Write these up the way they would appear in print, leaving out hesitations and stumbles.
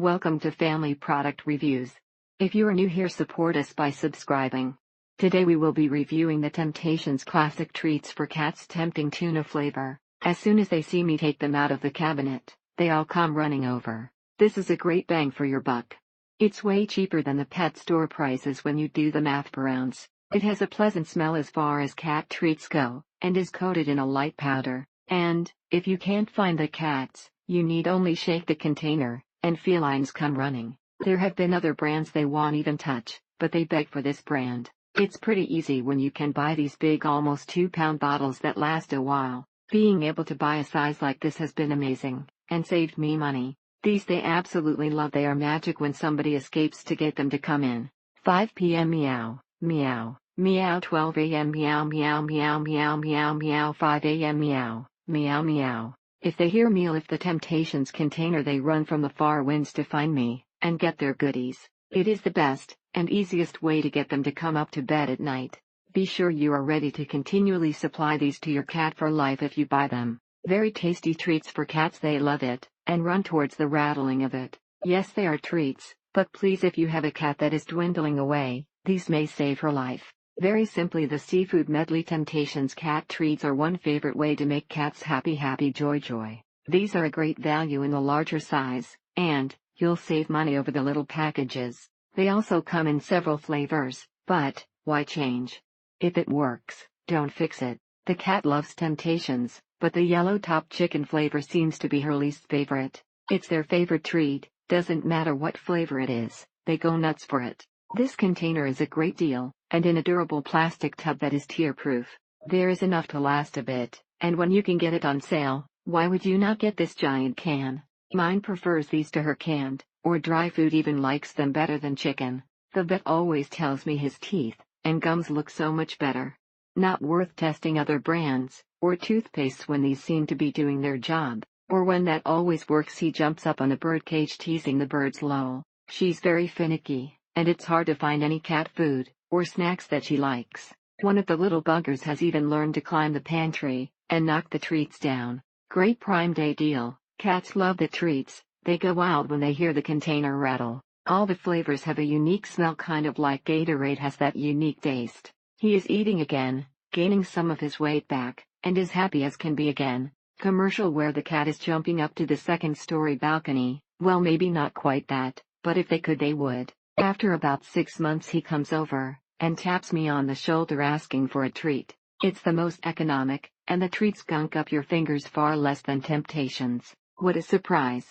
Welcome to Family Product Reviews. If you are new here, support us by subscribing. Today we will be reviewing the Temptations classic treats for cats tempting tuna flavor. As soon as they see me take them out of the cabinet, they all come running over. This is a great bang for your buck. It's way cheaper than the pet store prices when you do the math per ounce. It has a pleasant smell as far as cat treats go, and is coated in a light powder. And, if you can't find the cats, you need only shake the container, and felines come running. There have been other brands they won't even touch, but they beg for this brand. It's pretty easy when you can buy these big almost 2-pound bottles that last a while. Being able to buy a size like this has been amazing, and saved me money. These they absolutely love. They are magic when somebody escapes to get them to come in. 5 p.m. meow, meow, meow. 12 a.m. meow, meow, meow, meow, meow, meow. 5 a.m. meow, meow, meow. If they hear me lift the Temptations container, they run from the far winds to find me, and get their goodies. It is the best, and easiest way to get them to come up to bed at night. Be sure you are ready to continually supply these to your cat for life if you buy them. Very tasty treats for cats, they love it, and run towards the rattling of it. Yes, they are treats, but please, if you have a cat that is dwindling away, these may save her life. Very simply, the Seafood Medley Temptations cat treats are one favorite way to make cats happy, joy. These are a great value in the larger size, and you'll save money over the little packages. They also come in several flavors, but why change? If it works, don't fix it. The cat loves Temptations, but the yellow top chicken flavor seems to be her least favorite. It's their favorite treat, doesn't matter what flavor it is, they go nuts for it. This container is a great deal, and in a durable plastic tub that is tear-proof. There is enough to last a bit, and when you can get it on sale, why would you not get this giant can? Mine prefers these to her canned, or dry food, even likes them better than chicken. The vet always tells me his teeth and gums look so much better. Not worth testing other brands, or toothpastes when these seem to be doing their job, or when that always works he jumps up on a birdcage teasing the birds. Lol. She's very finicky, and it's hard to find any cat food or snacks that she likes. One of the little buggers has even learned to climb the pantry and knock the treats down. Great Prime Day deal. Cats love the treats. They go wild when they hear the container rattle. All the flavors have a unique smell, kind of like Gatorade has that unique taste. He is eating again, gaining some of his weight back, and is happy as can be again. Commercial where the cat is jumping up to the second-story balcony. Well, maybe not quite that, but if they could, they would. After about 6 months he comes over and taps me on the shoulder asking for a treat. It's the most economic, and the treats gunk up your fingers far less than Temptations. What a surprise.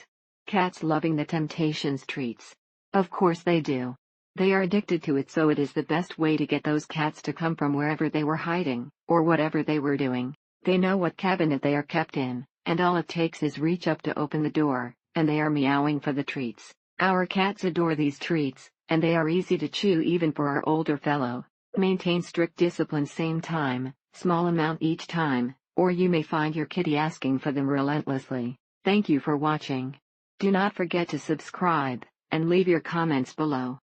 Cats loving the Temptations treats. Of course they do. They are addicted to it, so it is the best way to get those cats to come from wherever they were hiding, or whatever they were doing. They know what cabinet they are kept in, and all it takes is reach up to open the door, and they are meowing for the treats. Our cats adore these treats, and they are easy to chew even for our older fellow. Maintain strict discipline, same time, small amount each time, or you may find your kitty asking for them relentlessly. Thank you for watching. Do not forget to subscribe, and leave your comments below.